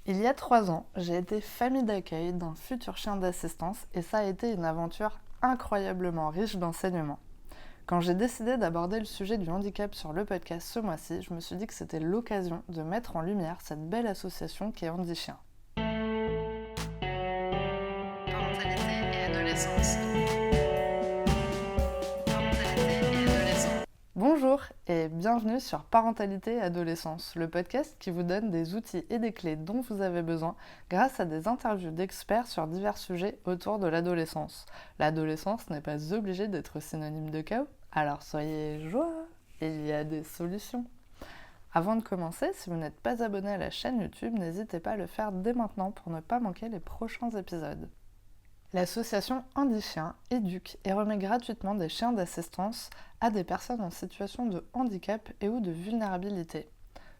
Il y a 3 ans, j'ai été famille d'accueil d'un futur chien d'assistance et ça a été une aventure incroyablement riche d'enseignements. Quand j'ai décidé d'aborder le sujet du handicap sur le podcast ce mois-ci, je me suis dit que c'était l'occasion de mettre en lumière cette belle association qui est HandiChien. Parentalité et adolescence. Parentalité et adolescence. Bonjour et bienvenue sur Parentalité et Adolescence, le podcast qui vous donne des outils et des clés dont vous avez besoin grâce à des interviews d'experts sur divers sujets autour de l'adolescence. L'adolescence n'est pas obligée d'être synonyme de chaos, alors soyez joie, il y a des solutions. Avant de commencer, si vous n'êtes pas abonné à la chaîne YouTube, n'hésitez pas à le faire dès maintenant pour ne pas manquer les prochains épisodes. L'association HandiChien éduque et remet gratuitement des chiens d'assistance à des personnes en situation de handicap et ou de vulnérabilité.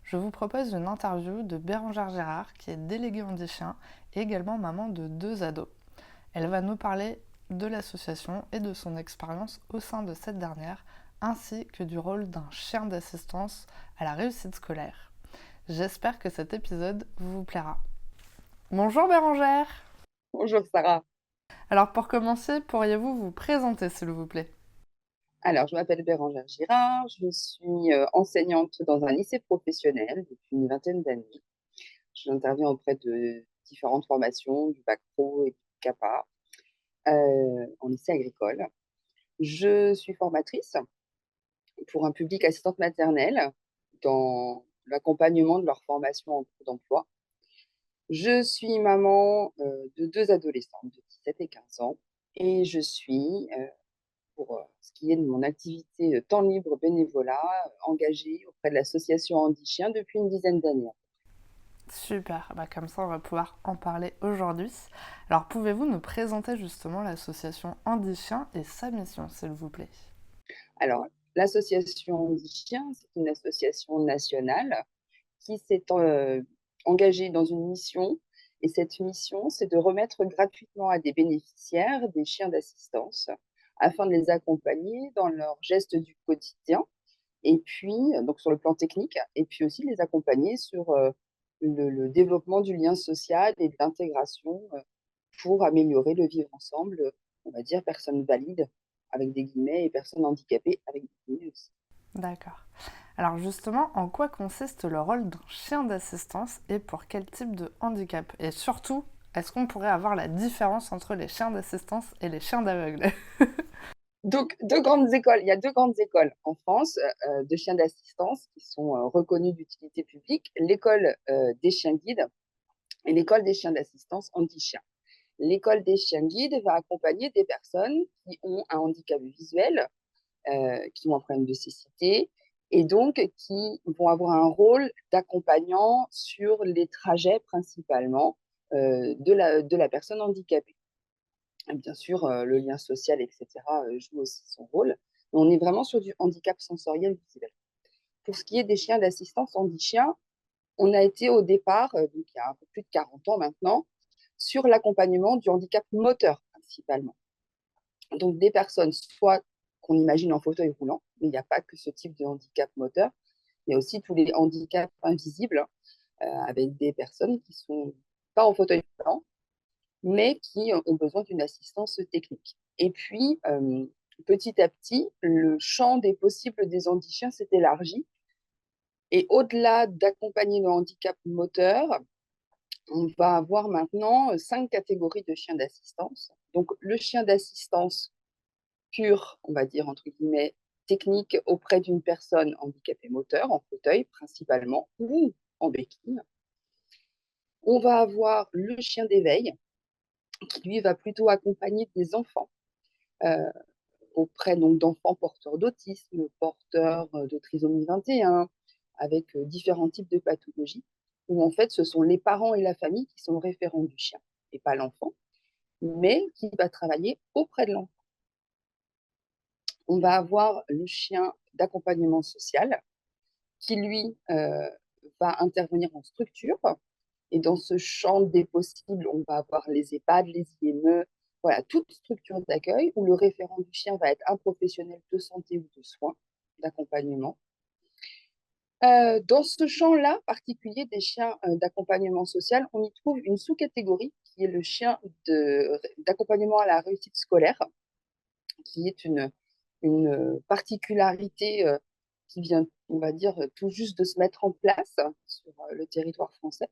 Je vous propose une interview de Bérangère Girard, qui est déléguée HandiChien et également maman de 2 ados. Elle va nous parler de l'association et de son expérience au sein de cette dernière, ainsi que du rôle d'un chien d'assistance à la réussite scolaire. J'espère que cet épisode vous plaira. Bonjour Bérangère! Bonjour Sarah. Alors pour commencer, pourriez-vous vous présenter s'il vous plaît? Alors, je m'appelle Bérangère Girard, je suis enseignante dans un lycée professionnel depuis une vingtaine d'années. J'interviens auprès de différentes formations, du bac pro et du CAPA, en lycée agricole. Je suis formatrice pour un public assistante maternelle dans l'accompagnement de leur formation en cours d'emploi. Je suis maman de 2 adolescentes de 17 et 15 ans et je suis pour ce qui est de mon activité temps libre bénévolat, engagée auprès de l'association HandiChien depuis une dizaine d'années. Super, comme ça on va pouvoir en parler aujourd'hui. Alors pouvez-vous nous présenter justement l'association HandiChien et sa mission s'il vous plaît? Alors, l'association HandiChien, c'est une association nationale qui s'est engagée dans une mission. Et cette mission, c'est de remettre gratuitement à des bénéficiaires des chiens d'assistance afin de les accompagner dans leurs gestes du quotidien. Et puis, donc sur le plan technique, et puis aussi les accompagner sur le développement du lien social et de l'intégration pour améliorer le vivre ensemble, on va dire, personnes valides avec des guillemets et personnes handicapées avec des guillemets aussi. D'accord. Alors justement, en quoi consiste le rôle d'un chien d'assistance et pour quel type de handicap? Et surtout, est-ce qu'on pourrait avoir la différence entre les chiens d'assistance et les chiens d'aveugle? Donc, il y a 2 grandes écoles en France de chiens d'assistance qui sont reconnues d'utilité publique, l'école des chiens guides et l'école des chiens d'assistance anti-chiens. L'école des chiens guides va accompagner des personnes qui ont un handicap visuel, qui ont un problème de cécité et donc qui vont avoir un rôle d'accompagnant sur les trajets principalement de la personne handicapée. Et bien sûr, le lien social, etc., joue aussi son rôle. Mais on est vraiment sur du handicap sensoriel visuel. Pour ce qui est des chiens d'assistance handi-chien, on a été au départ, donc il y a un peu plus de 40 ans maintenant, sur l'accompagnement du handicap moteur principalement. Donc des personnes soit qu'on imagine en fauteuil roulant, mais il n'y a pas que ce type de handicap moteur, il y a aussi tous les handicaps invisibles, avec des personnes qui sont pas en fauteuil roulant, mais qui ont besoin d'une assistance technique. Et puis, petit à petit, le champ des possibles des handichiens s'est élargi et au-delà d'accompagner le handicap moteur, on va avoir maintenant 5 catégories de chiens d'assistance. Donc le chien d'assistance pure, on va dire, entre guillemets, technique auprès d'une personne handicapée moteur, en fauteuil principalement, ou en béquine. On va avoir le chien d'éveil, qui lui va plutôt accompagner des enfants, euh, auprès donc d'enfants porteurs d'autisme, porteurs de trisomie 21, avec différents types de pathologies, où en fait ce sont les parents et la famille qui sont référents du chien, et pas l'enfant, mais qui va travailler auprès de l'enfant. On va avoir le chien d'accompagnement social, qui lui va intervenir en structure. Et dans ce champ des possibles, on va avoir les EHPAD, les IME, voilà, toute structure d'accueil où le référent du chien va être un professionnel de santé ou de soins, d'accompagnement. Dans ce champ-là particulier des chiens d'accompagnement social, on y trouve une sous-catégorie qui est le chien d'accompagnement à la réussite scolaire, qui est une particularité qui vient, on va dire, tout juste de se mettre en place sur le territoire français.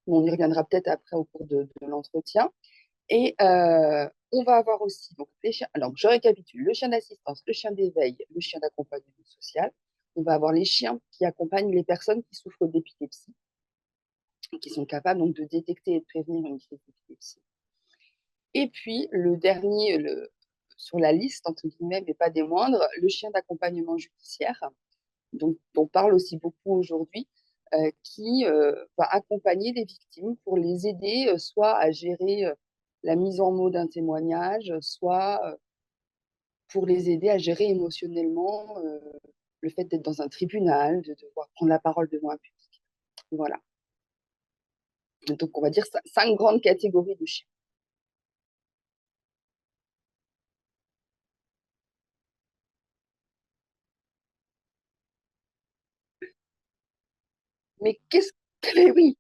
On y reviendra peut-être après au cours de l'entretien. Et on va avoir aussi donc, les chiens. Alors, je récapitule, le chien d'assistance, le chien d'éveil, le chien d'accompagnement social. On va avoir les chiens qui accompagnent les personnes qui souffrent d'épilepsie et qui sont capables donc, de détecter et de prévenir une crise d'épilepsie. Et puis, le dernier sur la liste, entre guillemets, mais pas des moindres, le chien d'accompagnement judiciaire, dont on parle aussi beaucoup aujourd'hui, qui va accompagner les victimes pour les aider soit à gérer la mise en mots d'un témoignage, soit pour les aider à gérer émotionnellement le fait d'être dans un tribunal, de devoir prendre la parole devant un public. Voilà. Donc, on va dire 5 grandes catégories de chiens. Mais qu'est-ce que, oui,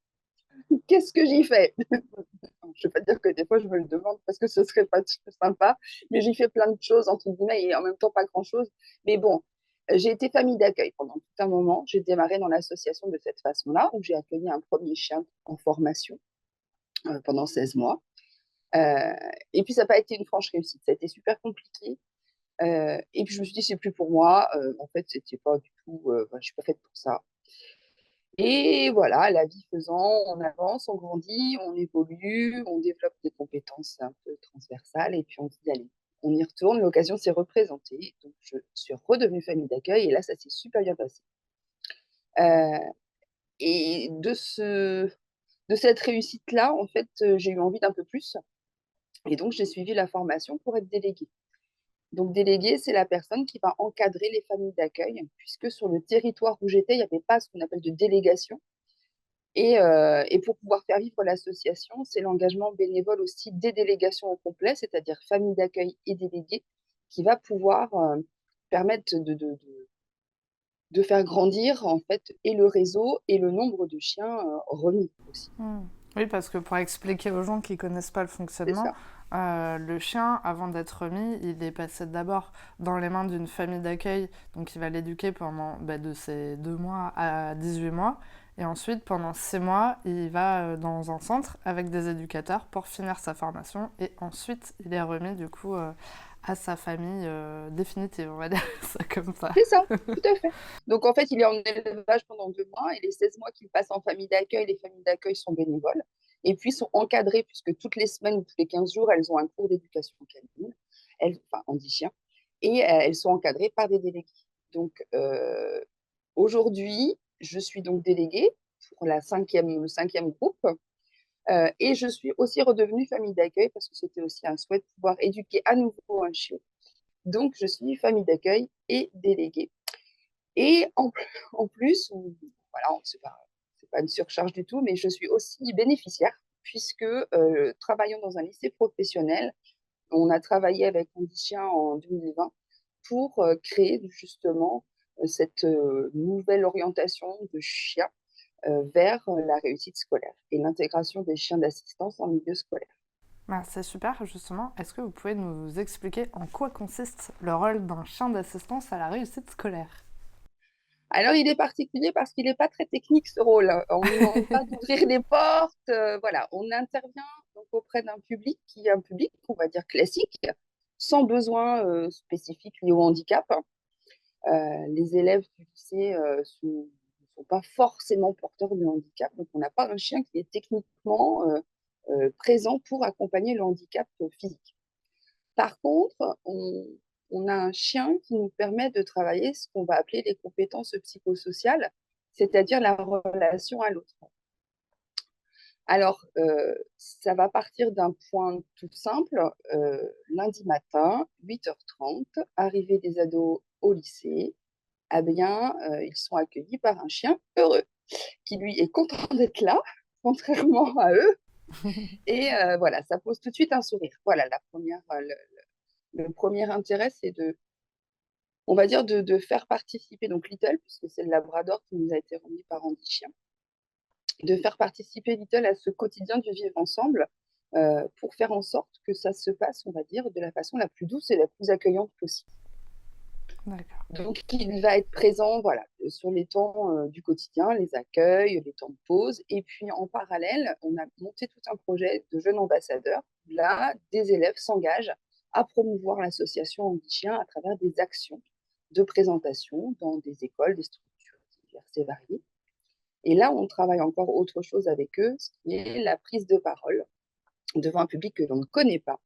qu'est-ce que j'y fais? Je ne vais pas dire que des fois je me le demande parce que ce serait pas sympa, mais j'y fais plein de choses entre guillemets et en même temps pas grand-chose. Mais bon, j'ai été famille d'accueil pendant tout un moment. J'ai démarré dans l'association de cette façon-là, où j'ai accueilli un premier chien en formation pendant 16 mois. Euh, et puis ça n'a pas été une franche réussite, ça a été super compliqué. Et puis je me suis dit c'est plus pour moi. En fait, c'était pas du tout. Je suis pas faite pour ça. Et voilà, la vie faisant, on avance, on grandit, on évolue, on développe des compétences un peu transversales, et puis on se dit, allez, on y retourne, l'occasion s'est représentée. Donc, je suis redevenue famille d'accueil, et là, ça s'est super bien passé. Euh, et de cette réussite-là, en fait, j'ai eu envie d'un peu plus, et donc j'ai suivi la formation pour être déléguée. Donc, déléguée, c'est la personne qui va encadrer les familles d'accueil, puisque sur le territoire où j'étais, il n'y avait pas ce qu'on appelle de délégation. Et pour pouvoir faire vivre l'association, c'est l'engagement bénévole aussi des délégations au complet, c'est-à-dire famille d'accueil et délégués, qui va pouvoir permettre de faire grandir en fait et le réseau et le nombre de chiens remis aussi. Hmm. Oui, parce que pour expliquer aux gens qui ne connaissent pas le C'est fonctionnement, ça. le chien, avant d'être remis, il est passé d'abord dans les mains d'une famille d'accueil, donc il va l'éduquer pendant de ses 2 mois à 18 mois, et ensuite pendant 6 mois, il va dans un centre avec des éducateurs pour finir sa formation, et ensuite il est remis du coup à sa famille définitive, on va dire ça comme ça. C'est ça, tout à fait. Donc en fait, il est en élevage pendant 2 mois et les 16 mois qu'il passe en famille d'accueil, les familles d'accueil sont bénévoles et puis sont encadrées puisque toutes les semaines ou tous les 15 jours, elles ont un cours d'éducation canine, enfin en dit chien, et elles sont encadrées par des délégués. Donc aujourd'hui, je suis donc déléguée pour le cinquième groupe et je suis aussi redevenue famille d'accueil parce que c'était aussi un souhait de pouvoir éduquer à nouveau un chiot. Donc je suis famille d'accueil et déléguée. Et en plus, voilà, c'est pas une surcharge du tout, mais je suis aussi bénéficiaire, puisque travaillant dans un lycée professionnel, on a travaillé avec Andy Chien en 2020 pour créer justement cette nouvelle orientation de chiens vers la réussite scolaire et l'intégration des chiens d'assistance en milieu scolaire. C'est super, justement. Est-ce que vous pouvez nous expliquer en quoi consiste le rôle d'un chien d'assistance à la réussite scolaire? Alors, il est particulier parce qu'il n'est pas très technique ce rôle. On ne nous demande pas d'ouvrir des portes. Voilà, on intervient donc auprès d'un public qui est un public, on va dire classique, sans besoin spécifique lié au handicap. Les élèves du lycée ne sont pas forcément porteurs de handicap, donc on n'a pas un chien qui est techniquement présent pour accompagner le handicap physique. Par contre, on a un chien qui nous permet de travailler ce qu'on va appeler les compétences psychosociales, c'est-à-dire la relation à l'autre. Alors, ça va partir d'un point tout simple. Lundi matin, 8h30, arrivée des ados au lycée, eh bien, ils sont accueillis par un chien heureux, qui lui est content d'être là, contrairement à eux. Et voilà, ça pose tout de suite un sourire. Voilà, le premier intérêt, c'est on va dire de faire participer donc Little, puisque c'est le labrador qui nous a été remis par Andy Chien, de faire participer Little à ce quotidien du vivre ensemble, pour faire en sorte que ça se passe, on va dire, de la façon la plus douce et la plus accueillante possible. D'accord. Donc il va être présent, voilà, sur les temps, du quotidien, les accueils, les temps de pause et puis en parallèle, on a monté tout un projet de jeunes ambassadeurs. Là, des élèves s'engagent à promouvoir l'association Andy Chien à travers des actions de présentation dans des écoles, des structures diverses et variées. Et là, on travaille encore autre chose avec eux, ce qui est la prise de parole devant un public que l'on ne connaît pas.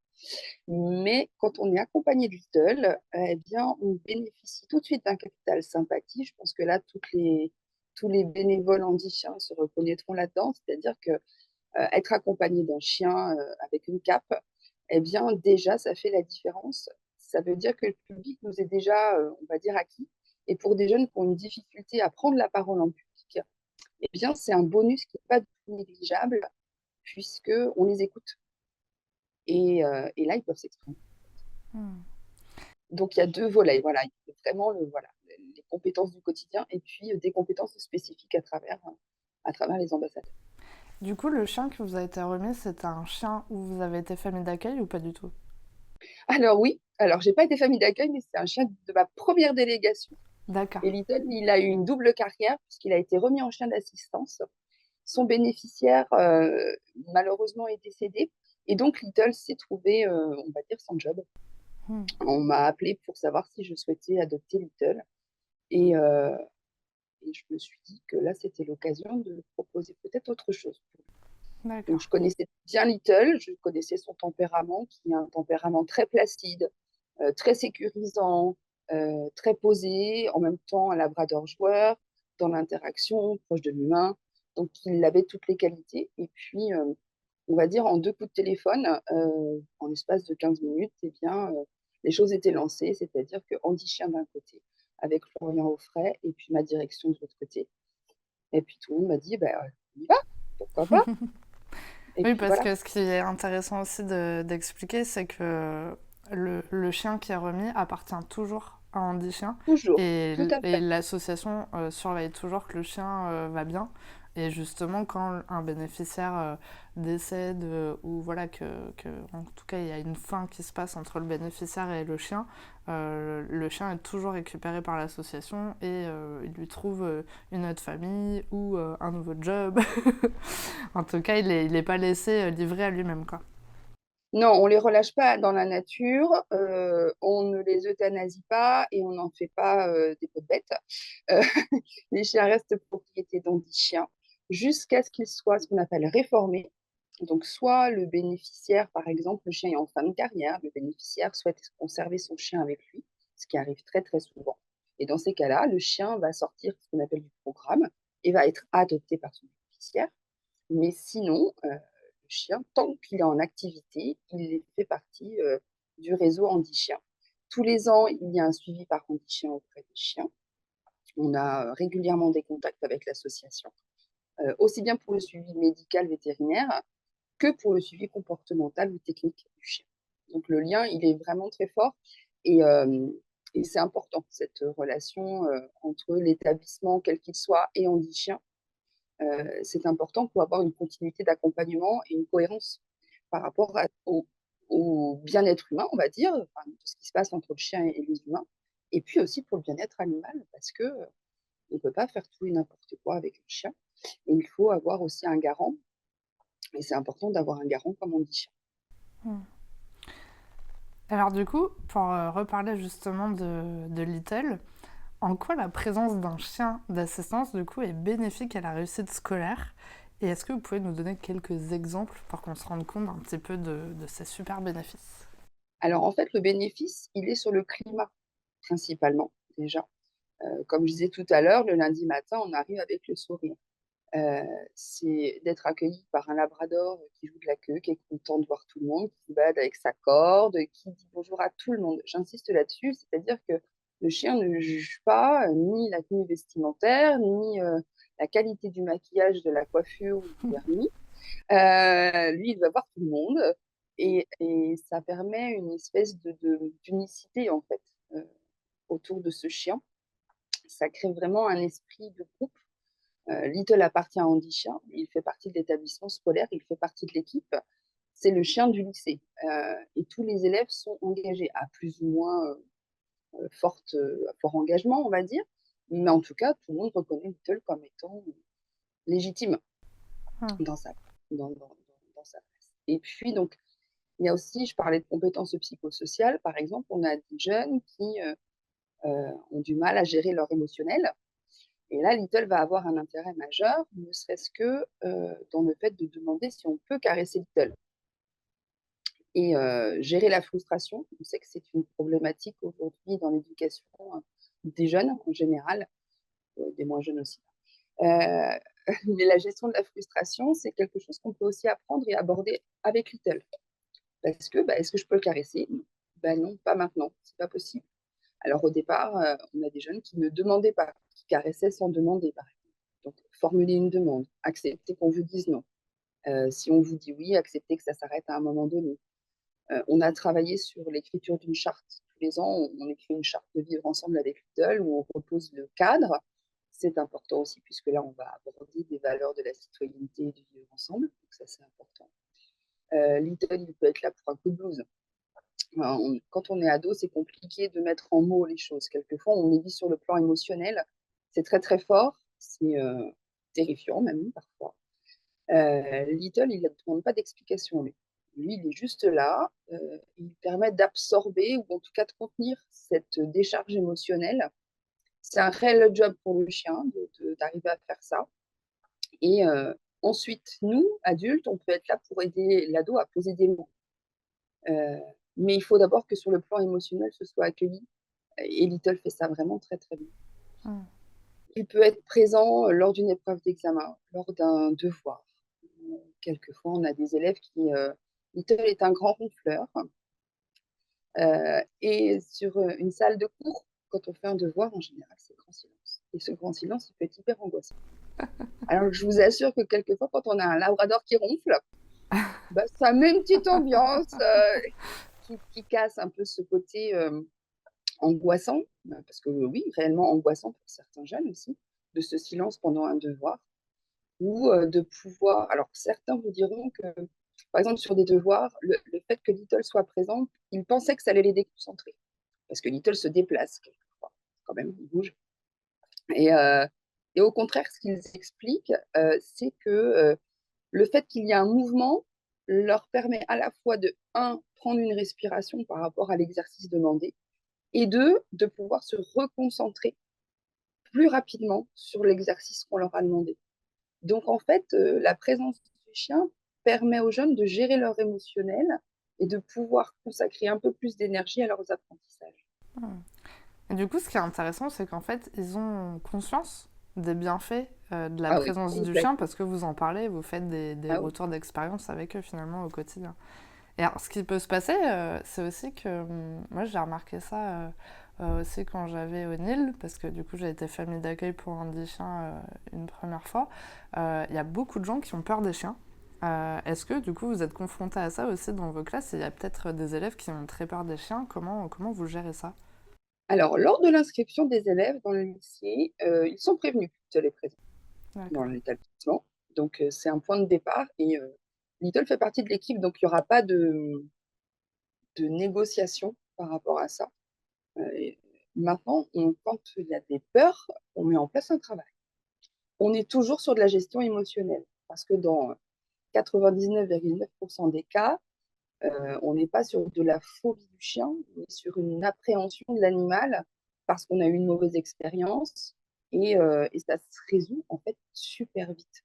Mais quand on est accompagné de Lidl, eh bien, on bénéficie tout de suite d'un capital sympathie. Je pense que là, tous les bénévoles handichiens se reconnaîtront là-dedans. C'est-à-dire que être accompagné d'un chien avec une cape, eh bien, déjà, ça fait la différence. Ça veut dire que le public nous est déjà, on va dire, acquis. Et pour des jeunes qui ont une difficulté à prendre la parole en public, eh bien, c'est un bonus qui n'est pas du tout négligeable, puisqu'on les écoute. Et là, ils peuvent s'exprimer. Hmm. Donc il y a 2 volets, voilà, il y a vraiment les compétences du quotidien et puis, des compétences spécifiques à travers les ambassadeurs. Du coup, le chien qui vous a été remis, c'est un chien où vous avez été famille d'accueil ou pas du tout? Alors oui, alors j'ai pas été famille d'accueil, mais c'est un chien de ma première délégation D'accord. et Little, il a eu une double carrière puisqu'il a été remis en chien d'assistance. Son bénéficiaire, malheureusement est décédé et donc Little s'est trouvé, on va dire sans job. Hmm. On m'a appelée pour savoir si je souhaitais adopter Little et heu et je me suis dit que là, c'était l'occasion de proposer peut-être autre chose. Donc D'accord. je connaissais bien Little, je connaissais son tempérament, qui est un tempérament très placide, très sécurisant, très posé, en même temps un labrador joueur, dans l'interaction, proche de l'humain. Donc il avait toutes les qualités et puis, on va dire en 2 coups de téléphone, en l'espace de 15 minutes et bien, les choses étaient lancées. C'est-à-dire que Andy Chien d'un côté, avec Florian Auffray et puis ma direction de l'autre côté et puis tout le monde m'a dit: «Bah, on y va, pourquoi pas?» Et Oui, puis parce voilà, que ce qui est intéressant aussi d'expliquer, c'est que le chien qui est remis appartient toujours à Andy Chien toujours, tout à et fait. l'association surveille toujours que le chien va bien. Et justement, quand un bénéficiaire décède ou voilà en tout cas il y a une fin qui se passe entre le bénéficiaire et le chien est toujours récupéré par l'association et il lui trouve une autre famille ou un nouveau job. En tout cas, il est pas laissé livré à lui-même, quoi. Non, on les relâche pas dans la nature, on ne les euthanasie pas et on n'en fait pas, des pots de bêtes. Heu, les chiens restent propriété d'Andy Chien jusqu'à ce qu'ils soient ce qu'on appelle réformés. Donc soit le bénéficiaire, par exemple, le chien est en fin de carrière, le bénéficiaire souhaite conserver son chien avec lui, ce qui arrive très, très souvent et dans ces cas-là, le chien va sortir ce qu'on appelle du programme et va être adopté par son bénéficiaire. Mais sinon, le chien, tant qu'il est en activité, il fait partie, du réseau Andy Chien. Tous les ans, il y a un suivi par Andy Chien auprès des chiens. On a, régulièrement des contacts avec l'association, aussi bien pour le suivi médical vétérinaire que pour le suivi comportemental ou technique du chien. Donc le lien, il est vraiment très fort et hem et c'est important cette relation, entre l'établissement, quel qu'il soit, et Andy Chien. C'est important pour avoir une continuité d'accompagnement et une cohérence par rapport au bien-être humain, on va dire, enfin, tout ce qui se passe entre le chien et les humains et puis aussi pour le bien-être animal parce que, on ne peut pas faire tout et n'importe quoi avec le chien et il faut avoir aussi un garant et c'est important d'avoir un garant comme on dit chien. Hmm. Alors du coup, pour reparler justement de Little, en quoi la présence d'un chien d'assistance du coup est bénéfique à la réussite scolaire? Et est-ce que vous pouvez nous donner quelques exemples pour qu'on se rende compte un petit peu de ces super bénéfices? Alors en fait, le bénéfice, il est sur le climat principalement déjà. Comme je disais tout à l'heure, le lundi matin, on arrive avec le sourire. Heu, c'est d'être accueilli par un labrador qui joue de la queue, qui est content de voir tout le monde, qui se balade avec sa corde, qui dit bonjour à tout le monde. J'insiste là-dessus, c'est-à-dire que le chien ne juge pas, ni la tenue vestimentaire, ni, la qualité du maquillage, de la coiffure ou du vernis. Lui, il va voir tout le monde et ça permet une espèce d'unicité, en fait, heu, autour de ce chien. Ça crée vraiment un esprit de groupe. Little appartient à Andy Chien, il fait partie de l'établissement scolaire, il fait partie de l'équipe. C'est le chien du lycée. Et tous les élèves sont engagés à plus ou moins fort engagement, on va dire. Mais en tout cas, tout le monde reconnaît Little comme étant légitime Hmm. dans sa, dans sa place. Et puis, donc, il y a aussi, je parlais de compétences psychosociales, par exemple, on a des jeunes qui ont du mal à gérer leur émotionnel. Et là, Little va avoir un intérêt majeur, ne serait-ce que dans le fait de demander si on peut caresser Little. Et gérer la frustration, on sait que c'est une problématique aujourd'hui dans l'éducation des jeunes en général, des moins jeunes aussi. Euh, mais la gestion de la frustration, c'est quelque chose qu'on peut aussi apprendre et aborder avec Little. Parce que, est-ce que je peux le caresser? Non, pas maintenant, c'est pas possible. Alors au départ, on a des jeunes qui ne demandaient pas, qui caressaient sans demander, par exemple. Donc formuler une demande, accepter qu'on vous dise non. Si on vous dit oui, accepter que ça s'arrête à un moment donné. On a travaillé sur l'écriture d'une charte. Tous les ans, on écrit une charte de vivre ensemble avec Lidl où on repose le cadre. C'est important aussi puisque là, on va aborder des valeurs de la citoyenneté et du vivre ensemble. Donc ça, c'est important. Lidl, il peut être là pour un coup de blues. Quand on est ado, c'est compliqué de mettre en mots les choses. Quelquefois, on est dit sur le plan émotionnel. C'est très, très fort. C'est terrifiant même parfois. Little, il ne demande pas d'explication, lui. Lui, il est juste là. Il permet d'absorber ou en tout cas de contenir cette décharge émotionnelle. C'est un réel job pour le chien d'arriver à faire ça. Et ensuite, nous, adultes, on peut être là pour aider l'ado à poser des mots. Mais il faut d'abord que sur le plan émotionnel, ce soit accueilli. Et Little fait ça vraiment très, très bien. Hmm. Il peut être présent lors d'une épreuve d'examen, lors d'un devoir. Quelquefois, on a des élèves qui... Little est un grand ronfleur. Et sur une salle de cours, quand on fait un devoir, en général, c'est grand silence. Et ce grand silence, il peut être hyper angoissant. Alors, je vous assure que quelquefois, quand on a un labrador qui ronfle, ça met une petite ambiance qui casse un peu ce côté angoissant, parce que oui, réellement angoissant pour certains jeunes aussi, de ce silence pendant un devoir, ou de pouvoir... Alors, certains vous diront que, par exemple, sur des devoirs, le fait que Little soit présent, ils pensaient que ça allait les déconcentrer, parce que Little se déplace quelquefois, quand même, il bouge. Et, euh, et au contraire, ce qu'ils expliquent, c'est que le fait qu'il y ait un mouvement leur permet à la fois de, un, prendre une respiration par rapport à l'exercice demandé, et deux, de pouvoir se reconcentrer plus rapidement sur l'exercice qu'on leur a demandé. Donc, en fait, la présence du chien permet aux jeunes de gérer leur émotionnel et de pouvoir consacrer un peu plus d'énergie à leurs apprentissages. Hmm. Et du coup, ce qui est intéressant, c'est qu'en fait, ils ont conscience des bienfaits de la Ah oui, présence du chien complètement. parce que vous en parlez, vous faites des Ah oui. retours d'expérience avec eux finalement au quotidien. Et alors, ce qui peut se passer, c'est aussi que moi j'ai remarqué ça aussi quand j'avais au Nil, parce que du coup j'ai été famille d'accueil pour Andy Chien une première fois. Il y a beaucoup de gens qui ont peur des chiens. Est-ce que du coup vous êtes confronté à ça aussi dans vos classes? Il y a peut-être des élèves qui ont très peur des chiens. Comment vous gérez ça? Alors, lors de l'inscription des élèves dans le lycée, ils sont prévenus de les présents dans D'accord. l'établissement. Donc, c'est un point de départ et Little fait partie de l'équipe, donc il n'y aura pas de négociation par rapport à ça. Et maintenant, quand il y a des peurs, on met en place un travail. On est toujours sur de la gestion émotionnelle parce que dans 99,9% des cas, on n'est pas sur de la phobie du chien, mais sur une appréhension de l'animal parce qu'on a eu une mauvaise expérience et ça se résout en fait super vite.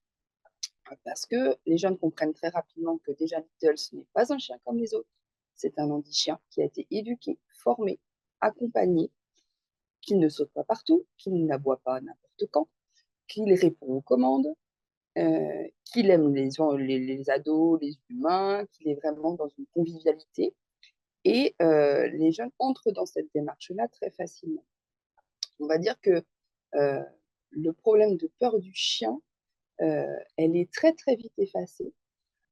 Parce que les jeunes comprennent très rapidement que déjà Little, ce n'est pas un chien comme les autres. C'est un handi-chien qui a été éduqué, formé, accompagné, qu'il ne saute pas partout, qu'il n'aboie pas n'importe quand, qu'il répond aux commandes, qu'il aime les ados, les humains, qu'il est vraiment dans une convivialité. Et les jeunes entrent dans cette démarche-là très facilement. On va dire que euh, le problème de peur du chien, elle est très très vite effacée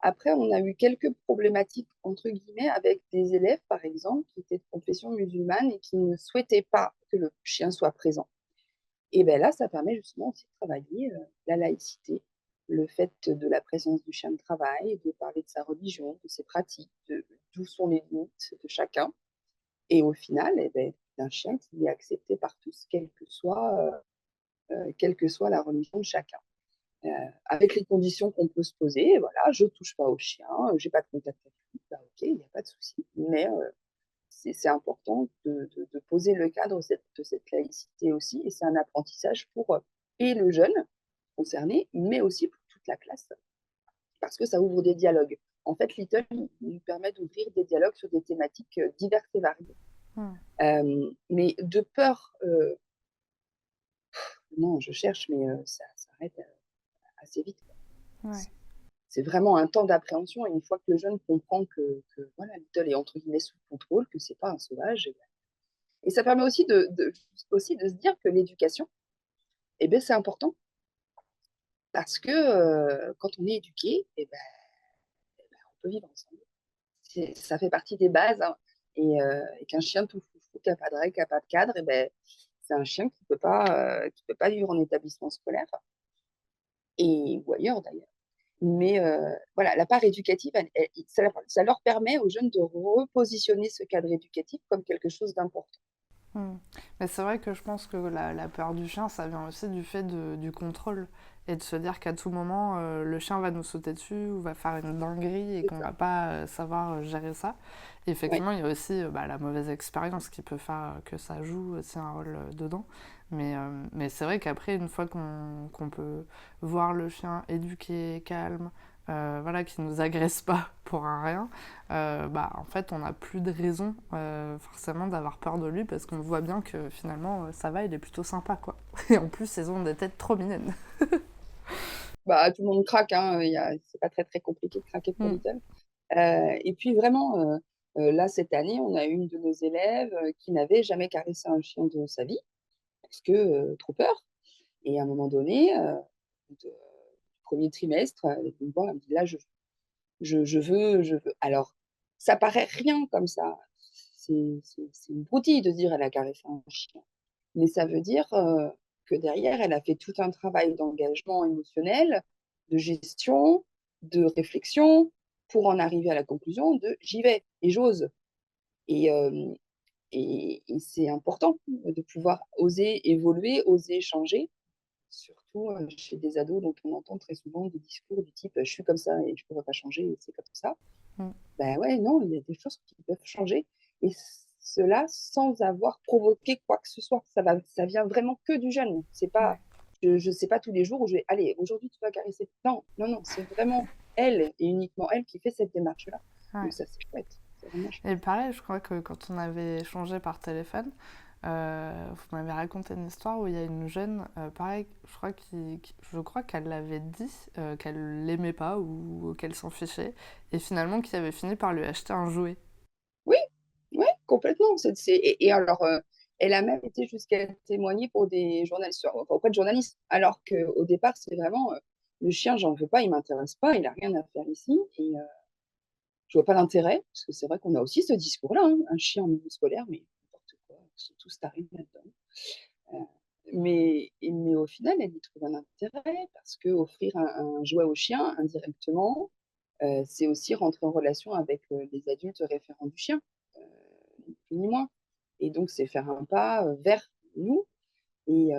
Après, on a eu quelques problématiques, entre guillemets, avec des élèves, par exemple, qui étaient de confession musulmane et qui ne souhaitaient pas que le chien soit présent. Et bien là, ça permet justement aussi de travailler la laïcité, le fait de la présence du chien de travail, de parler de sa religion, de ses pratiques, d'où sont les limites de chacun. Et au final, d'un chien qui est accepté par tous, quelle que soit la religion de chacun. Avec les conditions qu'on peut se poser, voilà, je touche pas au chien, j'ai pas de contact avec lui, bah ok, il n'y a pas de souci. Mais c'est important de poser le cadre de cette laïcité aussi, et c'est un apprentissage pour et le jeune concerné, mais aussi pour toute la classe, parce que ça ouvre des dialogues. En fait, Little nous permet d'ouvrir des dialogues sur des thématiques diverses et variées. Mmh. Mais de peur, non, je cherche, mais ça s'arrête assez vite. Ouais. C'est vraiment un temps d'appréhension, et une fois que le jeune comprend que voilà, Little est entre guillemets sous contrôle, que c'est pas un sauvage, et ça permet aussi aussi de se dire que l'éducation, eh ben, c'est important, parce que quand on est éduqué, on peut vivre ensemble. Ça fait partie des bases, hein, et qu'un chien tout foufou, qui a pas de règles, qui a pas de cadre, et ben, c'est un chien qui peut pas vivre en établissement scolaire, et ou ailleurs d'ailleurs. Mais voilà, la part éducative, ça leur permet aux jeunes de repositionner ce cadre éducatif comme quelque chose d'important. Hmm. Mais c'est vrai que je pense que la peur du chien, ça vient aussi du fait du contrôle et de se dire qu'à tout moment, le chien va nous sauter dessus ou va faire une dinguerie et C'est qu'on ça. va pas savoir gérer ça. Et Ouais. effectivement, il y a aussi la mauvaise expérience qui peut faire que ça joue aussi un rôle dedans. Mais c'est vrai qu'après, une fois qu'on peut voir le chien éduqué, calme, voilà, qui nous agresse pas pour un rien, en fait, on n'a plus de raison forcément d'avoir peur de lui parce qu'on voit bien que finalement, ça va, il est plutôt sympa, quoi. Et en plus, ils ont des têtes trop mignonnes. Bah, tout le monde craque, hein, c'est pas très, très compliqué de craquer pour Mm. Little. Et puis vraiment, là, cette année, on a une de nos élèves qui n'avait jamais caressé un chien de sa vie parce que trop peur. Et à un moment donné, de du 1er trimestre, elle est venue me voir, elle me dit: «Là, je veux». Alors, ça paraît rien comme ça. C'est une broutille de dire: «Elle a caressé un chien». Mais ça veut dire, que derrière, elle a fait tout un travail d'engagement émotionnel, de gestion, de réflexion, pour en arriver à la conclusion de: «J'y vais et j'ose». Et hem et c'est important de pouvoir oser évoluer, oser changer, surtout, chez des ados dont on entend très souvent des discours du type: «Je suis comme ça et je ne pourrais pas changer et c'est comme ça». Mm. Ben ouais, non, il y a des choses qui peuvent changer, et cela sans avoir provoqué quoi que ce soit. Ça vient vraiment que du jeune. C'est pas Ouais. je sais pas tous les jours où je vais: «Allez, aujourd'hui tu vas caresser». Non, non, non, c'est vraiment elle et uniquement elle qui fait cette démarche-là. Donc Ouais. ça, c'est chouette, c'est vraiment chouette. Et pareil, je crois que quand on avait échangé par téléphone, vous m'avez raconté une histoire où il y a une jeune, pareil, je crois qu'elle l'avait dit qu'elle l'aimait pas ou qu'elle s'en fichait, et finalement qui avait fini par lui acheter un jouet. Oui, ouais, complètement. Et alors, elle a même été jusqu'à témoigner pour des journalistes, auprès de journalistes, alors qu'au départ, c'est vraiment, «Le chien, j'en veux pas, il m'intéresse pas, il a rien à faire ici», et je vois pas l'intérêt, parce que c'est vrai qu'on a aussi ce discours-là, hein, un chien en milieu scolaire, mais n'importe quoi, ils sont tous tarés là-dedans. Heu, mais au final, elle y trouve un intérêt, parce qu'offrir un jouet au chien, indirectement, c'est aussi rentrer en relation avec, les adultes référents du chien, heu, ni plus ni moins, et donc c'est faire un pas, vers nous, et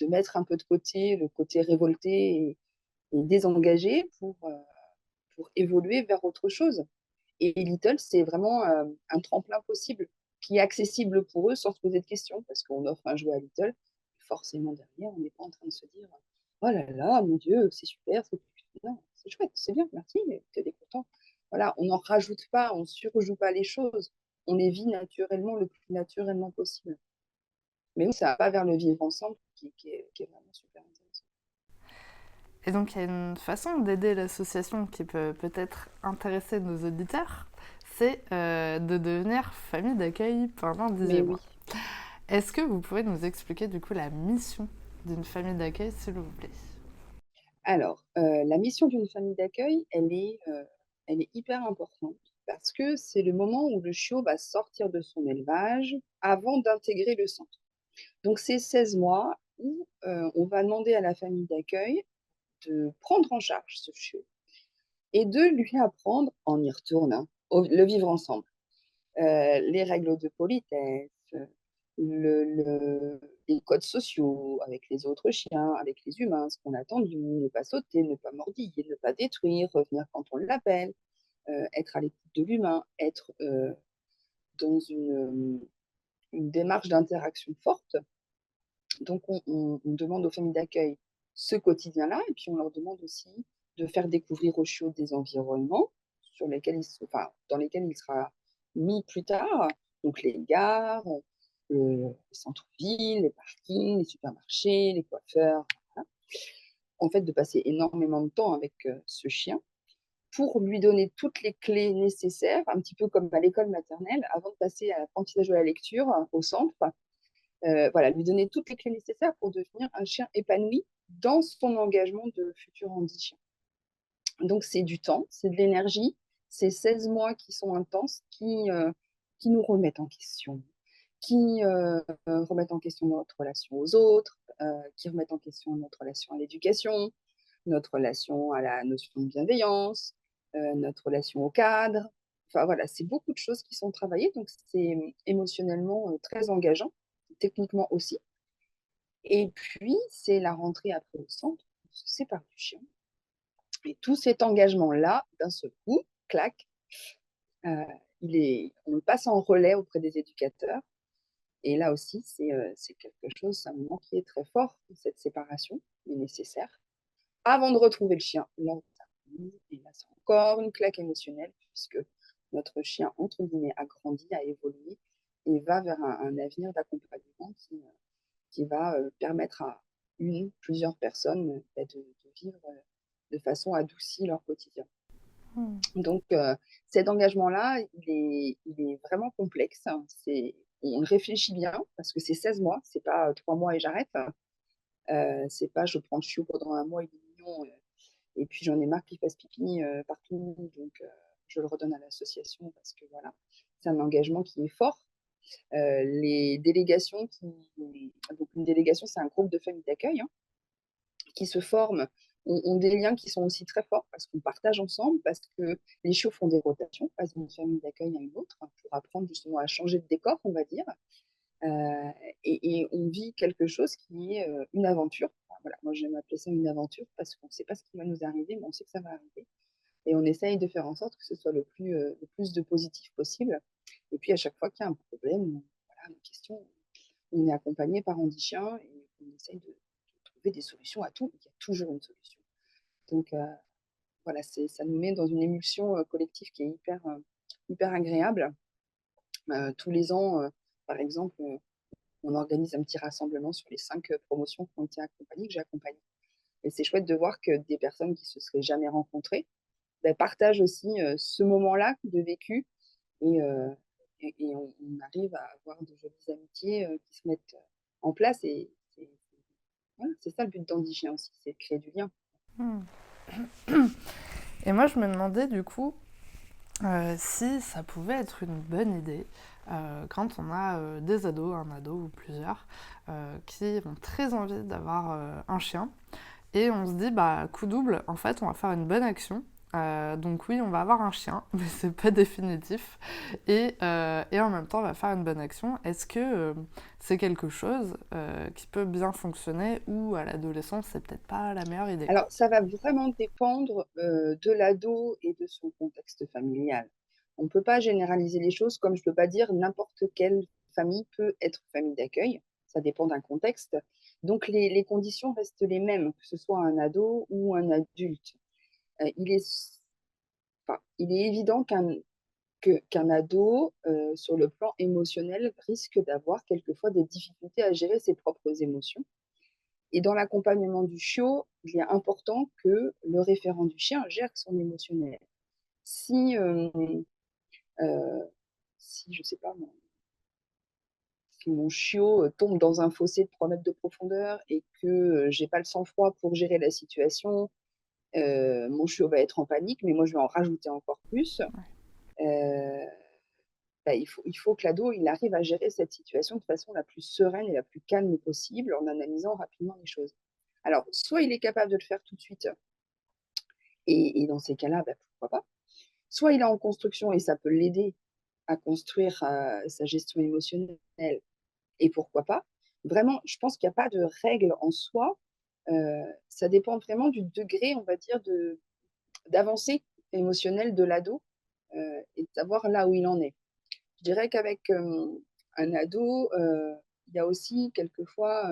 de mettre un peu de côté le côté révolté et désengagé pour évoluer vers autre chose. Et Little, c'est vraiment, un tremplin possible, qui est accessible pour eux sans se poser de questions, parce qu'on offre un jouet à Little, forcément derrière, on n'est pas en train de se dire: «Oh là là, mon Dieu, c'est super, c'est» non, c'est chouette, c'est bien, merci, tu es content. Voilà, on n'en rajoute pas, on surjoue pas les choses. On les vit naturellement, le plus naturellement possible. Mais oui, ça va vers le vivre ensemble qui est vraiment super intéressant. Et donc il y a une façon d'aider l'association qui peut peut-être intéresser nos auditeurs, c'est de devenir famille d'accueil pendant Mais 18 oui. mois. Est-ce que vous pouvez nous expliquer du coup la mission d'une famille d'accueil, s'il vous plaît? Alors, la mission d'une famille d'accueil, elle est hyper importante parce que c'est le moment où le chiot va sortir de son élevage avant d'intégrer le centre. Donc c'est 16 mois où, on va demander à la famille d'accueil de prendre en charge ce chiot et de lui apprendre, en y retourne, hein, au le vivre ensemble. Les règles de politesse, le les codes sociaux avec les autres chiens, avec les humains, ce qu'on attend de lui, ne pas sauter, ne pas mordiller, ne pas détruire, revenir quand on l'appelle, être à l'écoute de l'humain, être, dans une démarche d'interaction forte. Donc on demande aux familles d'accueil ce quotidien-là et puis on leur demande aussi de faire découvrir aux chiots des environnements dans lesquels il sera mis plus tard, donc les gares, les centres-villes, les parkings, les supermarchés, les coiffeurs, voilà. En fait, de passer énormément de temps avec, ce chien pour lui donner toutes les clés nécessaires, un petit peu comme à l'école maternelle, avant de passer à l'apprentissage de la lecture, au centre. Voilà, lui donner toutes les clés nécessaires pour devenir un chien épanoui dans son engagement de futur handi-chien. Donc c'est du temps, c'est de l'énergie, c'est 16 mois qui sont intenses, qui nous remettent en question, qui remettent en question notre relation aux autres, qui remettent en question notre relation à l'éducation, notre relation à la notion de bienveillance, notre relation au cadre. Enfin voilà, c'est beaucoup de choses qui sont travaillées, donc c'est émotionnellement, très engageant, techniquement aussi. Et puis, c'est la rentrée après au centre, on se sépare du chien. Et tout cet engagement-là, d'un seul coup, clac, heu, on le passe en relais auprès des éducateurs. Et là aussi, c'est quelque chose, c'est un moment qui est très fort, cette séparation, mais nécessaire, avant de retrouver le chien lors de sa remise. Et là, c'est encore une claque émotionnelle puisque notre chien, entre guillemets, «a grandi», a évolué et va vers un avenir d'accompagnement qui va, permettre à une, plusieurs personnes, bah, de vivre, de façon adoucie leur quotidien. Hmm. Donc cet engagement-là, il est vraiment complexe, hein. On le réfléchit bien parce que c'est 16 mois, c'est pas, 3 mois et j'arrête. C'est pas je prends le chiot pendant un mois, il est mignon, et puis j'en ai marre qu'il fasse pipi, partout, donc je le redonne à l'association parce que voilà, c'est un engagement qui est fort. Les délégations qui donc une délégation, c'est un groupe de familles d'accueil, hein, qui se forment, ont des liens qui sont aussi très forts parce qu'on partage ensemble, parce que les chiots font des rotations, passent d'une famille d'accueil à une autre, hein, pour apprendre justement à changer de décor, on va dire. Heu et on vit quelque chose qui est, une aventure. Enfin voilà, moi j'aime appeler ça une aventure parce qu'on ne sait pas ce qui va nous arriver, mais on sait que ça va arriver et on essaye de faire en sorte que ce soit le plus de positif possible et puis à chaque fois qu'il y a un problème voilà, une question, on est accompagné par Handy Chien et on essaye de trouver des solutions à tout. Il y a toujours une solution. Donc voilà, ça nous met dans une émulsion, collective qui est hyper agréable. Tous les ans, par exemple, on organise un petit rassemblement sur les 5 promotions qui ont été accompagnées, que j'ai accompagnées et c'est chouette de voir que des personnes qui se seraient jamais rencontrées, bah, partagent aussi, ce moment-là de vécu et on arrive à avoir de jolies amitiés, qui se mettent, en place et voilà, c'est ça le but d'Andy Chien aussi, c'est de créer du lien. Hmm. Et moi, je me demandais du coup si ça pouvait être une bonne idée quand on a des ados, un ado ou plusieurs, qui ont très envie d'avoir un chien. Et on se dit, bah, coup double, en fait, on va faire une bonne action. Donc oui, on va avoir un chien, mais c'est pas définitif. Et en même temps, on va faire une bonne action. Est-ce que c'est quelque chose qui peut bien fonctionner ou à l'adolescence, c'est peut-être pas la meilleure idée? Alors ça va vraiment dépendre, de l'ado et de son contexte familial. On ne peut pas généraliser les choses comme je ne peux pas dire n'importe quelle famille peut être famille d'accueil. Ça dépend d'un contexte. Donc les conditions restent les mêmes, que ce soit un ado ou un adulte. Il est s Enfin, il est évident qu'un ado, sur le plan émotionnel, risque d'avoir quelquefois des difficultés à gérer ses propres émotions. Et dans l'accompagnement du chiot, il est important que le référent du chien gère son émotionnel. Si, heu, si je sais pas moi, mon chiot tombe dans un fossé de 3 mètres de profondeur et que j'ai pas le sang-froid pour gérer la situation, mon chiot va être en panique, mais moi je vais en rajouter encore plus. Euh, Bah, il faut que l'ado, il arrive à gérer cette situation de façon la plus sereine et la plus calme possible en analysant rapidement les choses. Alors, soit il est capable de le faire tout de suite, et dans ces cas-là, bah, pourquoi pas. Soit il est en construction et ça peut l'aider à construire sa gestion émotionnelle, et pourquoi pas. Vraiment, je pense qu'il n'y a pas de règle en soi. Ça dépend vraiment du degré, on va dire, d'avancée émotionnelle de l'ado, et de savoir là où il en est. Je dirais qu'avec un ado, il y a aussi quelquefois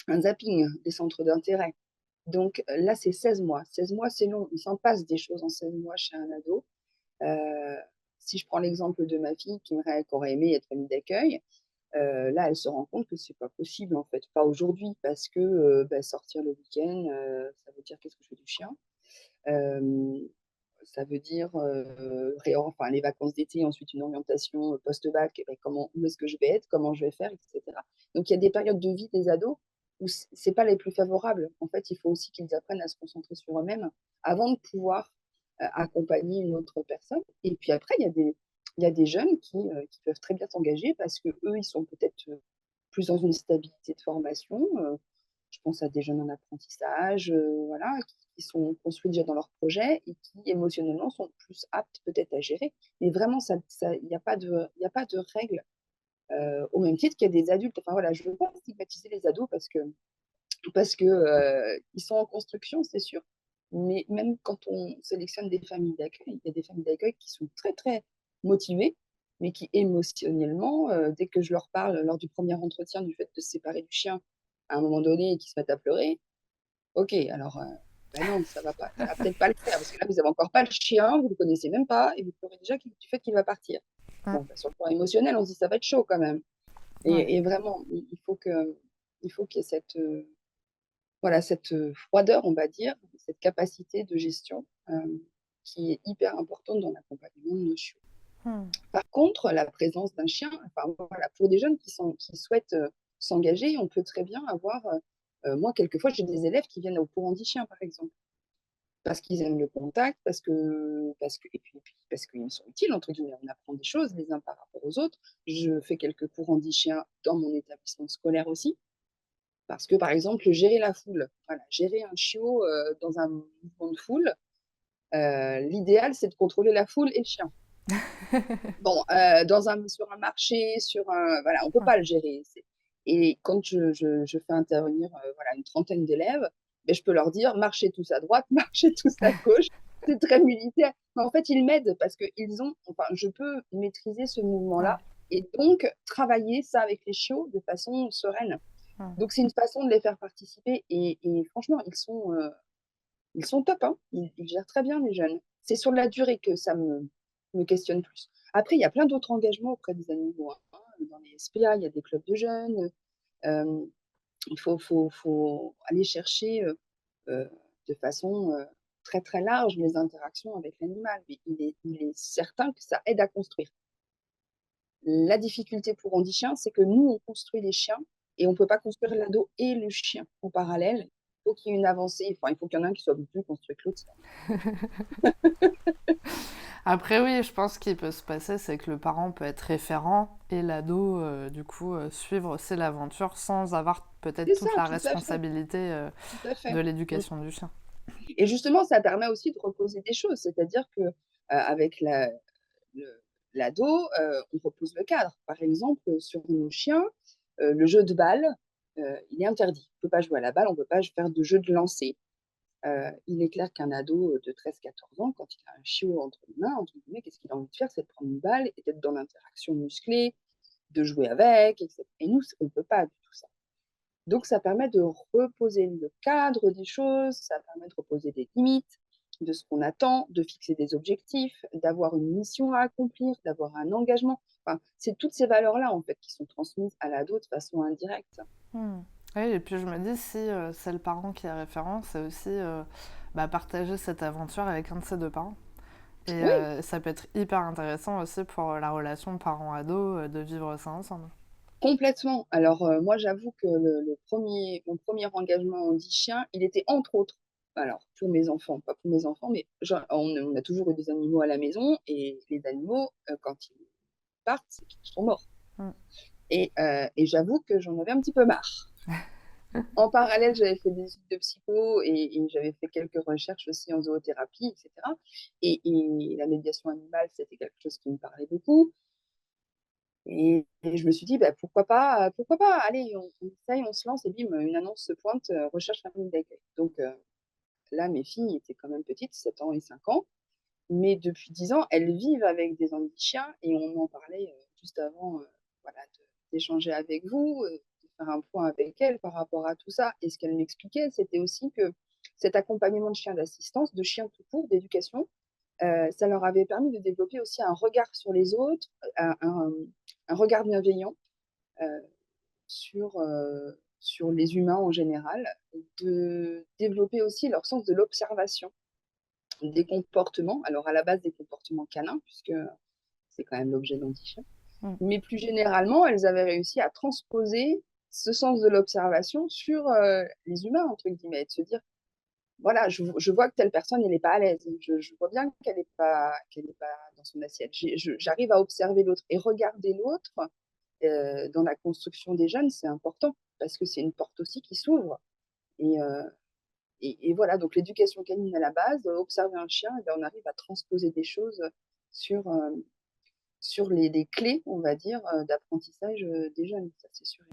un zapping des centres d'intérêt. Donc là, c'est 16 mois. 16 mois, c'est long. Il s'en passe des choses en 16 mois chez un ado. Euh, Si je prends l'exemple de ma fille qui aurait aimé être famille d'accueil, là, elle se rend compte que c'est pas possible en fait. Pas aujourd'hui parce que sortir le week-end, ça veut dire qu'est-ce que je fais du chien. Euh, Ça veut dire enfin, les vacances d'été, ensuite une orientation post-bac, et ben, où est-ce que je vais être, comment je vais faire, etc. Donc il y a des périodes de vie des ados où c'est pas les plus favorables. En fait, il faut aussi qu'ils apprennent à se concentrer sur eux-mêmes avant de pouvoir accompagner une autre personne. Et puis après, il y a des jeunes qui peuvent très bien s'engager parce que eux, ils sont peut-être plus dans une stabilité de formation. Je pense à des jeunes en apprentissage, voilà, qui sont construits déjà dans leur projet et qui émotionnellement sont plus aptes peut-être à gérer. Mais vraiment, il n'y a pas de règle, au même titre qu'il y a des adultes. Enfin voilà, je ne veux pas stigmatiser les ados parce que ils sont en construction, c'est sûr. Mais même quand on sélectionne des familles d'accueil, il y a des familles d'accueil qui sont très très motivées, mais qui émotionnellement, dès que je leur parle lors du premier entretien du fait de se séparer du chien à un moment donné et qu'ils se mettent à pleurer, ok, alors ben non, ça va pas, ça va peut-être pas le faire parce que là vous avez encore pas le chien, vous le connaissez même pas et vous pleurez déjà du fait qu'il va partir. Mm. Bon, ben, sur le plan émotionnel, on se dit ça va être chaud quand même. Ouais. Et vraiment, il faut qu'il y ait voilà, cette froideur, on va dire, cette capacité de gestion qui est hyper importante dans l'accompagnement de nos chiots. Mm. Par contre, la présence d'un chien, enfin, voilà, pour des jeunes qui souhaitent s'engager, on peut très bien avoir, moi, quelquefois, j'ai des élèves qui viennent au courant des chiens, par exemple, parce qu'ils aiment le contact, et puis parce qu'ils sont utiles, entre guillemets. On apprend des choses les uns par rapport aux autres. Je fais quelques courants des chiens dans mon établissement scolaire aussi. Parce que, par exemple, gérer la foule, voilà, gérer un chiot dans un mouvement de foule, l'idéal, c'est de contrôler la foule et le chien. Bon, sur un marché, voilà, on ne peut Ouais. pas le gérer. Et quand je fais intervenir voilà, une trentaine d'élèves, ben, je peux leur dire marchez tous à droite, marchez tous à gauche. C'est très militaire. Mais en fait, ils m'aident parce que enfin, je peux maîtriser ce Ouais. mouvement-là et donc travailler ça avec les chiots de façon sereine. Mm. Donc, c'est une façon de les faire participer et franchement, ils sont top, hein. Ils gèrent très bien les jeunes. C'est sur la durée que ça me questionne plus. Après, il y a plein d'autres engagements auprès des animaux, hein. Dans les SPA, il y a des clubs de jeunes. Euh, il faut aller chercher euh, de façon très très large les interactions avec l'animal. Mais il est certain que ça aide à construire. La difficulté pour Andy Chien, c'est que nous, on construit les chiens et on ne peut pas construire l'ado et le chien en parallèle. Il faut qu'il y ait une avancée. Enfin, il faut qu'il y en ait un qui soit plus construit que l'autre. Après, oui, je pense qu'il peut se passer, c'est que le parent peut être référent et l'ado, du coup, suivre aussi l'aventure sans avoir peut-être C'est ça, toute la tout à fait. responsabilité Tout à de fait. Mm. l'éducation du chien. Et justement, ça permet aussi de reposer des choses. C'est-à-dire que avec le- l'ado, on repose le cadre. Par exemple, sur nos chiens, le jeu de balle, il est interdit. On ne peut pas jouer à la balle, on ne peut pas faire de jeu de lancer. Il est clair qu'un ado de 13-14 ans, quand il a un chiot entre les mains, entre guillemets, qu'est-ce qu'il a envie de faire? C'est de prendre une balle et d'être dans l'interaction musclée, de jouer avec, etc. Et nous, on ne peut pas du tout ça. Donc, ça permet de reposer le cadre des choses, ça permet de reposer des limites, de ce qu'on attend, de fixer des objectifs, d'avoir une mission à accomplir, d'avoir un engagement. Enfin, c'est toutes ces valeurs-là, en fait, qui sont transmises à l'ado de façon indirecte. Hmm. Oui, et puis je me dis, si c'est le parent qui est référent, c'est aussi partager cette aventure avec un de ses deux parents. Et Oui, ça peut être hyper intéressant aussi pour la relation parent-ado de vivre ça ensemble. Complètement. Alors, moi, j'avoue que mon premier engagement handi-chien, il était entre autres, alors pour mes enfants, pas pour mes enfants, mais on a toujours eu des animaux à la maison et les animaux, quand ils partent, c'est qu'ils sont morts Mm. et j'avoue que j'en avais un petit peu marre. En parallèle, j'avais fait des études de psycho et j'avais fait quelques recherches aussi en zoothérapie et cetera et la médiation animale, c'était quelque chose qui me parlait beaucoup. Et je me suis dit, bah, pourquoi pas, allez, on essaye, on se lance, et bim, une annonce se pointe, recherche famille d'accueil. Donc là, mes filles étaient quand même petites, 7 ans et 5 ans, mais depuis 10 ans, elles vivent avec des handichiens et on en parlait juste avant voilà, d'échanger avec vous, de faire un point avec elles par rapport à tout ça. Et ce qu'elle m'expliquait, c'était aussi que cet accompagnement de chiens d'assistance, de chiens tout court, d'éducation, ça leur avait permis de développer aussi un regard sur les autres, un regard bienveillant euh, sur les humains en général, de développer aussi leur sens de l'observation des comportements, alors à la base des comportements canins, puisque c'est quand même l'objet d'Antichat, Mm. mais plus généralement, elles avaient réussi à transposer ce sens de l'observation sur les humains, entre guillemets, et de se dire, voilà, je vois que telle personne, elle n'est pas à l'aise. Je vois bien qu'elle est pas dans son assiette. J'arrive à observer l'autre et regarder l'autre dans la construction des jeunes, c'est important parce que c'est une porte aussi qui s'ouvre. Et, euh, et voilà, donc l'éducation canine à la base, observer un chien, et bien on arrive à transposer des choses sur, sur les clés, on va dire, d'apprentissage des jeunes, ça c'est sûr.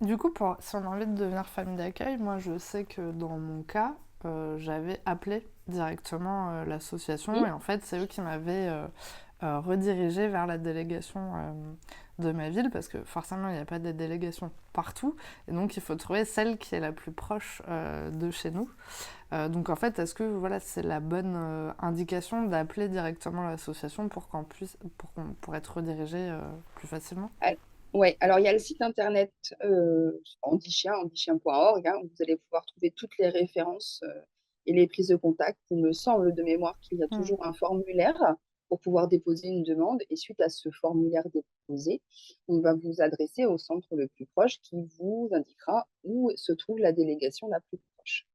Du coup, si on a envie de devenir famille d'accueil, moi je sais que dans mon cas, j'avais appelé directement l'association Mhm. et en fait c'est eux qui m'avaient redirigée vers la délégation de ma ville parce que forcément il n'y a pas de délégation partout et donc il faut trouver celle qui est la plus proche de chez nous. Donc en fait, est-ce que voilà, c'est la bonne indication d'appeler directement l'association pour être redirigé plus facilement? Ah, ouais, alors il y a le site internet Handichien, handichien.org, hein, où vous allez pouvoir trouver toutes les références et les prises de contact. Il me semble de mémoire qu'il y a Mm. toujours un formulaire pour pouvoir déposer une demande. Et suite à ce formulaire déposé, on va vous adresser au centre le plus proche qui vous indiquera où se trouve la délégation la plus proche.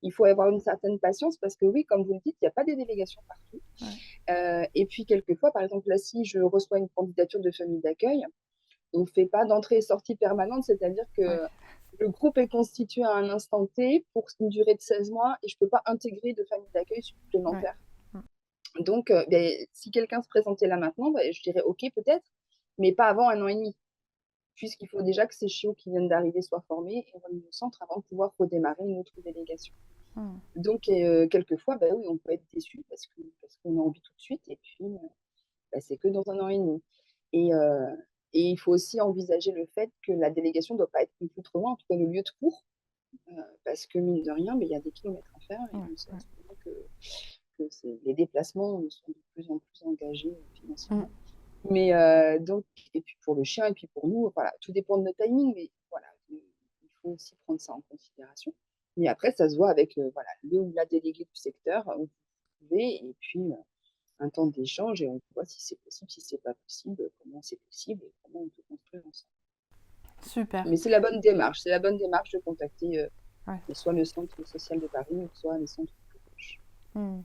Il faut avoir une certaine patience parce que oui, comme vous le dites, il n'y a pas des délégations partout. Ouais. Et puis quelquefois, par exemple, là, si je reçois une candidature de famille d'accueil, on ne fait pas d'entrée et sortie permanente, c'est-à-dire Ouais. que le groupe est constitué à un instant T pour une durée de 16 mois et je ne peux pas intégrer de famille d'accueil Ouais. supplémentaire. Donc, ben, si quelqu'un se présentait là maintenant, ben, je dirais OK peut-être, mais pas avant 1 an et demi, puisqu'il faut déjà que ces chiots qui viennent d'arriver soient formés et remis au centre avant de pouvoir redémarrer une autre délégation. Mm. Donc, quelquefois, ben oui, on peut être déçu parce qu'on a envie tout de suite et puis ben, c'est que dans 1 an et demi. Et, et il faut aussi envisager le fait que la délégation ne doit pas être non plus trop loin, en tout cas le lieu de cours, parce que mine de rien, mais il y a des kilomètres à faire et Ouais. on sait en ce moment que les déplacements sont de plus en plus engagés Mm. financièrement. Mais donc, et puis pour le chien et puis pour nous, voilà, tout dépend de notre timing, mais voilà, il faut aussi prendre ça en considération. Mais après, ça se voit avec voilà, le ou la déléguée du secteur où vous pouvez, et puis un temps d'échange et on voit si c'est possible, si c'est pas possible, comment c'est possible et comment on peut construire ensemble. Super. Mais c'est la bonne démarche de contacter Ouais. soit le centre social de Paris ou soit les centres plus proches. Mm.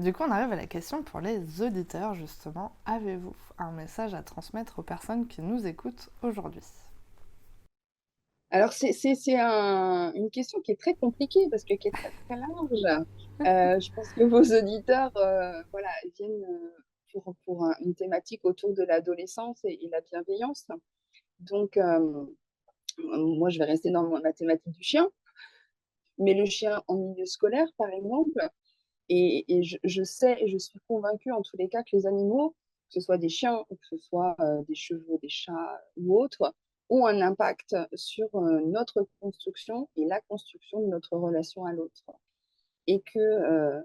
Du coup, on arrive à la question pour les auditeurs, justement. Avez-vous un message à transmettre aux personnes qui nous écoutent aujourd'hui? Alors, une question qui est très compliquée parce que qui est très, très large. Je pense que vos auditeurs voilà, viennent pour une thématique autour de l'adolescence et la bienveillance. Donc, moi, je vais rester dans ma thématique du chien, mais le chien en milieu scolaire, par exemple, et je sais et je suis convaincue en tous les cas que les animaux, que ce soit des chiens ou que ce soit des chevaux, des chats ou autres, ont un impact sur notre construction et la construction de notre relation à l'autre. Et que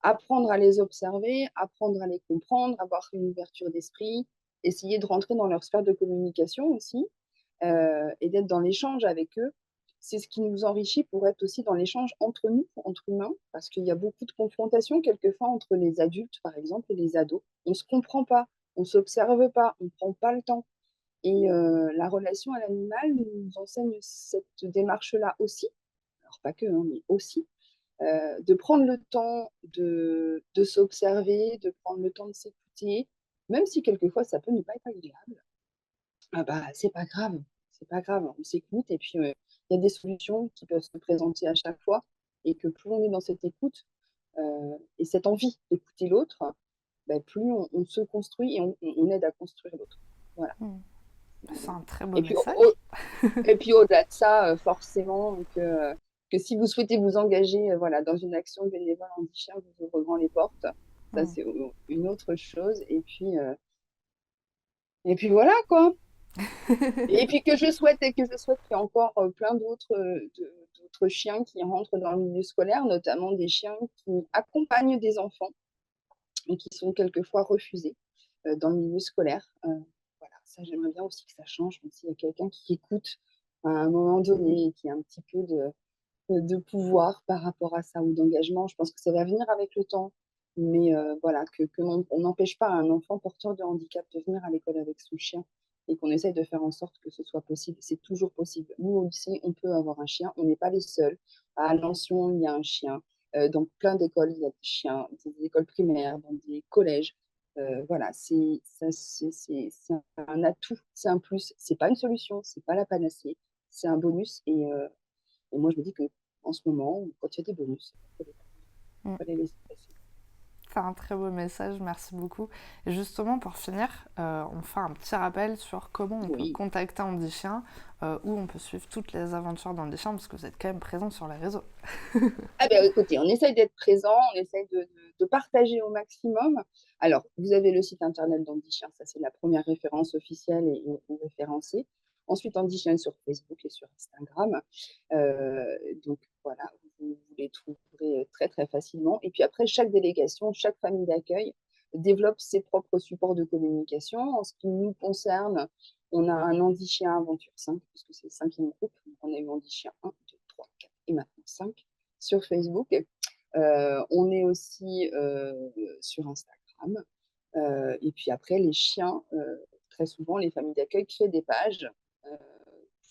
apprendre à les observer, apprendre à les comprendre, avoir une ouverture d'esprit, essayer de rentrer dans leur sphère de communication aussi, et d'être dans l'échange avec eux. C'est ce qui nous enrichit pour être aussi dans l'échange entre nous, entre humains, parce qu'il y a beaucoup de confrontations quelquefois entre les adultes, par exemple, et les ados. On ne se comprend pas, on ne s'observe pas, on ne prend pas le temps. Et la relation à l'animal nous enseigne cette démarche-là aussi, alors pas que, hein, mais aussi, de prendre le temps de s'observer, de prendre le temps de s'écouter, même si quelquefois ça peut ne pas être agréable. Ah bah, c'est pas grave, on s'écoute et puis, il y a des solutions qui peuvent se présenter à chaque fois et que plus on est dans cette écoute, et cette envie d'écouter l'autre, bah, plus on se construit et on aide à construire l'autre. Voilà. Mmh. C'est un très beau Et puis message. au-delà de ça, forcément que si vous souhaitez vous engager, voilà, dans une action bénévole handi-chien, je vous ouvre grand les portes. Ça, Mmh. c'est une autre chose et puis voilà, quoi. Et puis que je souhaite qu'il y ait encore, plein d'autres chiens qui rentrent dans le milieu scolaire, notamment des chiens qui accompagnent des enfants et qui sont quelquefois refusés, dans le milieu scolaire. Voilà, ça j'aimerais bien aussi que ça change, même s'il y a quelqu'un qui écoute à un moment donné et qui a un petit peu de pouvoir par rapport à ça ou d'engagement. Je pense que ça va venir avec le temps, mais voilà, que on n'empêche pas un enfant porteur de handicap de venir à l'école avec son chien et qu'on essaye de faire en sorte que ce soit possible. C'est toujours possible. Nous, au lycée, on peut avoir un chien, on n'est pas les seuls. À Alençon, il y a un chien. Dans plein d'écoles, il y a des chiens, des écoles primaires, dans des collèges. Voilà, c'est un atout, c'est un plus. C'est pas une solution, c'est pas la panacée, c'est un bonus. Et moi, je me dis que en ce moment, quand il y a des bonus, il Mmh. faut les laisser passer. C'est un très beau message, merci beaucoup. Et justement, pour finir, on fait un petit rappel sur comment on peut Oui. contacter Andy Chien, où on peut suivre toutes les aventures d'Andy Chien, parce que vous êtes quand même présent sur les réseaux. Ah ben, écoutez, on essaye d'être présent, on essaye de partager au maximum. Alors, vous avez le site internet d'Andy Chien, ça c'est la première référence officielle et référencée. Ensuite, Andy Chien sur Facebook et sur Instagram. Donc voilà, vous les trouverez très très facilement. Et puis après, chaque délégation, chaque famille d'accueil développe ses propres supports de communication. En ce qui nous concerne, on a un Andy Chien Aventure 5, puisque c'est le 5e groupe. Donc on a eu Andy Chien 1, 2, 3, 4 et maintenant 5 sur Facebook. On est aussi sur Instagram. Et puis après, les chiens, très souvent, les familles d'accueil créent des pages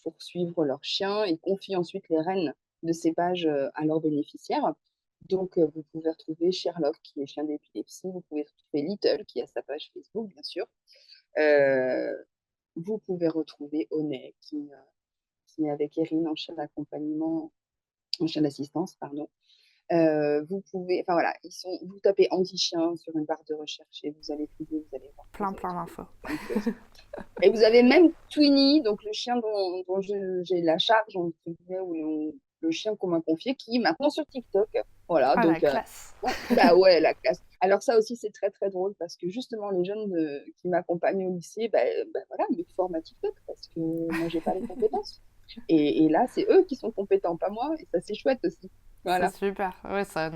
pour suivre leurs chiens et confient ensuite les rênes de ces pages à leurs bénéficiaires. Donc, vous pouvez retrouver Sherlock, qui est chien d'épilepsie. Vous pouvez retrouver Little, qui a sa page Facebook, bien sûr. Euh, Vous pouvez retrouver Onet, qui est avec Erin en chien d'accompagnement, en chien d'assistance, pardon. Vous pouvez, enfin voilà, vous tapez anti-chien sur une barre de recherche et vous allez trouver, vous allez voir, vous Plein, allez plein trouver d'infos. plein de choses. Et vous avez même Twinny, donc le chien dont j'ai la charge, ou le chien qu'on m'a confié, qui est maintenant sur TikTok. Voilà, Ah, la donc, classe. bah ouais, la classe. Alors ça aussi, c'est très très drôle parce que justement, les jeunes qui m'accompagnent au lycée, bah voilà, me forment à TikTok parce que moi, j'ai pas les compétences. Et là, c'est eux qui sont compétents, pas moi, et ça, c'est chouette aussi. C'est Voilà. super. Ouais, ça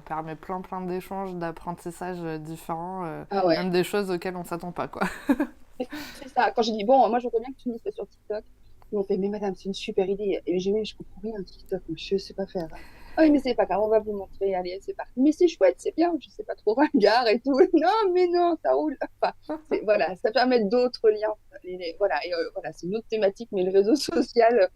permet plein, plein d'échanges, d'apprentissages différents, Ah ouais. même des choses auxquelles on s'attend pas, quoi. C'est ça. Quand j'ai dit, bon, moi, je voudrais bien que tu me dises sur TikTok, ils m'ont fait, mais madame, c'est une super idée. Et j'ai dit, je comprends rien à TikTok, mais je sais pas faire. Ah oui, mais c'est pas grave, on va vous montrer. Allez, c'est parti. Mais c'est chouette, c'est bien. Je sais pas trop, ringard et tout. Non, mais non, ça roule. Enfin, voilà, ça permet d'autres liens. Voilà, et voilà, c'est une autre thématique, mais le réseau social,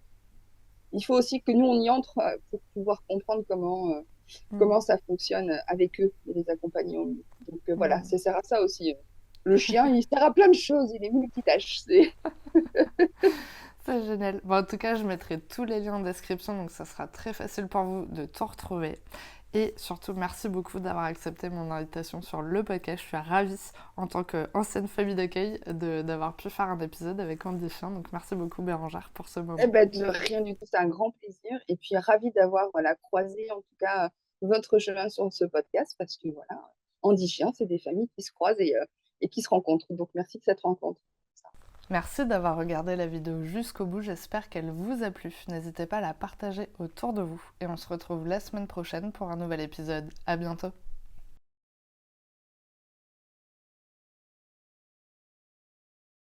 il faut aussi que nous, on y entre pour pouvoir comprendre Mm. comment ça fonctionne avec eux et les accompagner au mieux. Donc voilà, Mm. ça sert à ça aussi. Le chien, il sert à plein de choses, il est multitâche. C'est génial. Bon, en tout cas, je mettrai tous les liens en description, donc ça sera très facile pour vous de tout retrouver. Et surtout, merci beaucoup d'avoir accepté mon invitation sur le podcast. Je suis ravie, en tant qu'ancienne famille d'accueil, d'avoir pu faire un épisode avec Andy Chien. Donc merci beaucoup, Bérangère, pour ce Eh moment. ben, de rien du tout, c'est un grand plaisir. Et puis, ravie d'avoir voilà, croisé, en tout cas, votre chemin sur ce podcast, parce que voilà, Andy Chien, c'est des familles qui se croisent et qui se rencontrent. Donc, merci de cette rencontre. Merci d'avoir regardé la vidéo jusqu'au bout, j'espère qu'elle vous a plu. N'hésitez pas à la partager autour de vous et on se retrouve la semaine prochaine pour un nouvel épisode. À bientôt.